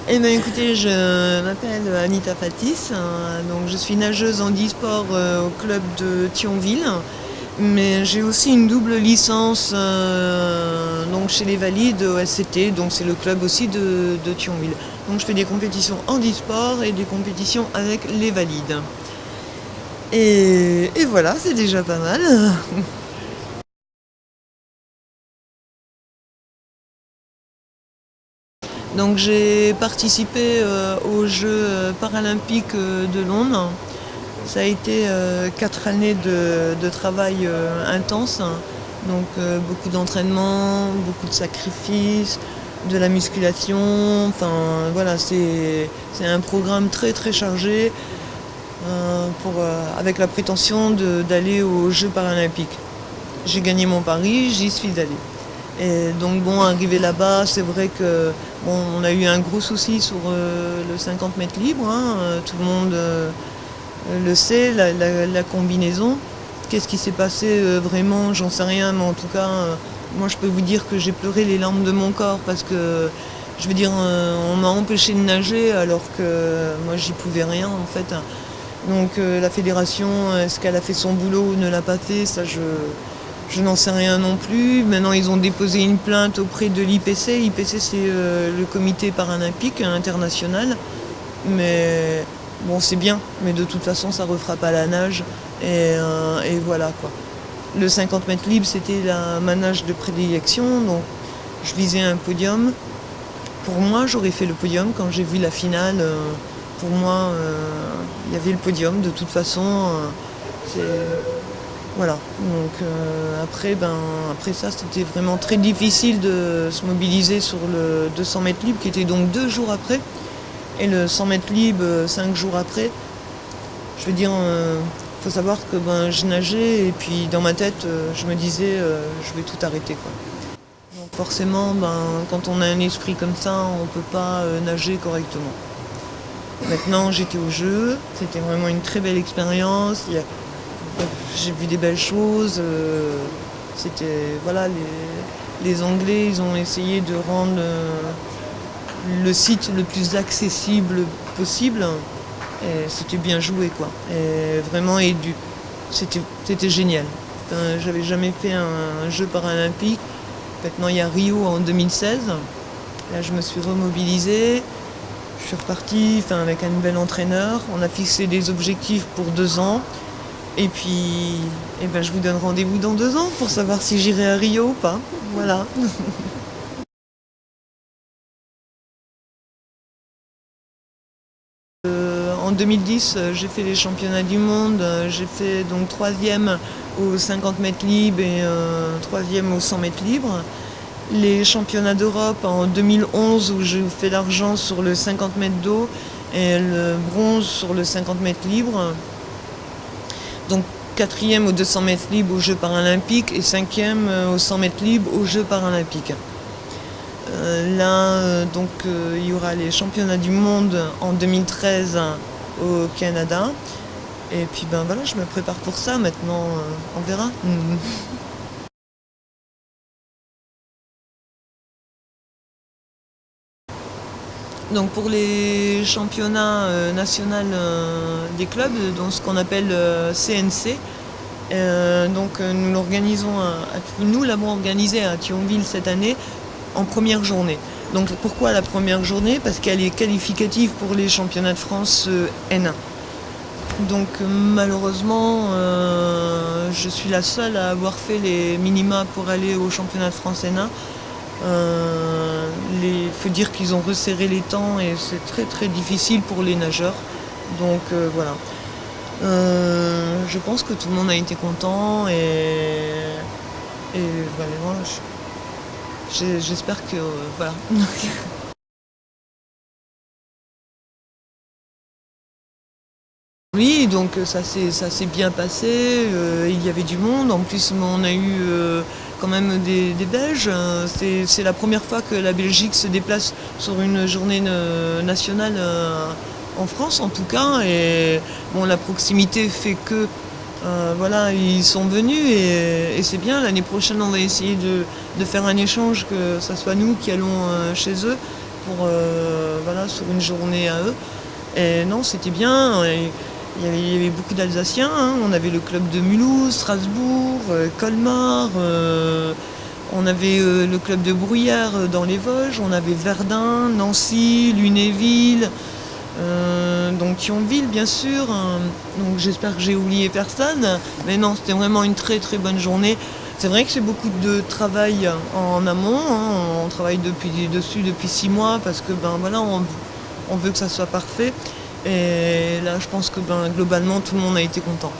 Eh bien écoutez, je m'appelle Anita Fatis, donc je suis nageuse en e-sport au club de Thionville, mais j'ai aussi une double licence donc chez les Valides au SCT, donc c'est le club aussi de Thionville. Donc je fais des compétitions en e-sport et des compétitions avec les Valides. Et voilà, c'est déjà pas mal. Donc j'ai participé aux Jeux paralympiques de Londres. Ça a été 4 années de travail intense, hein. Donc beaucoup d'entraînement, beaucoup de sacrifices, de la musculation. Enfin voilà, c'est un programme très très chargé avec la prétention d'aller aux Jeux paralympiques. J'ai gagné mon pari, j'y suis allée. Et donc bon, arrivé là-bas, c'est vrai que bon, on a eu un gros souci sur le 50 mètres libre, hein. Tout le monde le sait, la combinaison. Qu'est-ce qui s'est passé vraiment, j'en sais rien, mais en tout cas, moi je peux vous dire que j'ai pleuré les larmes de mon corps parce que, je veux dire, on m'a empêché de nager alors que moi j'y pouvais rien en fait. Donc la fédération, est-ce qu'elle a fait son boulot ou ne l'a pas fait, ça je n'en sais rien non plus. Maintenant ils ont déposé une plainte auprès de l'IPC. L'IPC c'est le comité paralympique international. Mais bon, c'est bien, mais de toute façon, ça refera pas la nage. Et voilà quoi. Le 50 mètres libre, c'était ma nage de prédilection, donc je visais un podium. Pour moi, j'aurais fait le podium quand j'ai vu la finale. Pour moi, il y avait le podium. De toute façon, voilà. Donc après ça, c'était vraiment très difficile de se mobiliser sur le 200 mètres libre, qui était donc 2 jours après. Et le 100 mètres libre, 5 jours après, je veux dire, faut savoir que je nageais et puis dans ma tête, je me disais, je vais tout arrêter quoi. Donc forcément, quand on a un esprit comme ça, on peut pas nager correctement. Maintenant, j'étais au jeu, c'était vraiment une très belle expérience. J'ai vu des belles choses. C'était voilà, les Anglais, ils ont essayé de rendre le site le plus accessible possible. Et c'était bien joué quoi. Et vraiment c'était génial. Enfin, j'avais jamais fait un jeu paralympique. Maintenant il y a Rio en 2016. Là je me suis remobilisée. Je suis repartie avec un nouvel entraîneur. On a fixé des objectifs pour 2 ans. Et puis je vous donne rendez-vous dans 2 ans pour savoir si j'irai à Rio ou pas. Voilà. En 2010, j'ai fait les championnats du monde. J'ai fait donc troisième au 50 mètres libre et troisième au 100 mètres libre. Les championnats d'Europe en 2011 où j'ai fait l'argent sur le 50 mètres d'eau et le bronze sur le 50 mètres libre. Donc quatrième aux 200 mètres libres aux Jeux paralympiques et cinquième aux 100 mètres libres aux Jeux paralympiques. Il y aura les championnats du monde en 2013 au Canada. Et puis voilà, je me prépare pour ça maintenant, on verra. Donc pour les championnats nationaux des clubs, donc ce qu'on appelle CNC, nous l'organisons nous l'avons organisé à Thionville cette année en première journée. Donc pourquoi la première journée? Parce qu'elle est qualificative pour les championnats de France N1. Donc malheureusement, je suis la seule à avoir fait les minima pour aller au championnat de France N1. Il faut dire qu'ils ont resserré les temps et c'est très très difficile pour les nageurs. Donc voilà. Je pense que tout le monde a été content et voilà, j'espère que voilà. Oui, donc ça s'est bien passé. Il y avait du monde. En plus, on a eu quand même des Belges. C'est la première fois que la Belgique se déplace sur une journée nationale en France, en tout cas. Et bon, la proximité fait que voilà, ils sont venus et c'est bien. L'année prochaine, on va essayer de faire un échange, que ce soit nous qui allons chez eux pour, voilà, sur une journée à eux. Et non, c'était bien. Et il y avait beaucoup d'Alsaciens, hein. On avait le club de Mulhouse, Strasbourg, Colmar. On avait le club de Bruyères dans les Vosges. On avait Verdun, Nancy, Lunéville. Donc Thionville, bien sûr. Donc j'espère que j'ai oublié personne. Mais non, c'était vraiment une très très bonne journée. C'est vrai que c'est beaucoup de travail en amont, hein. On travaille dessus depuis 6 mois parce que ben voilà, on veut que ça soit parfait. Et là, je pense que ben globalement, tout le monde a été content.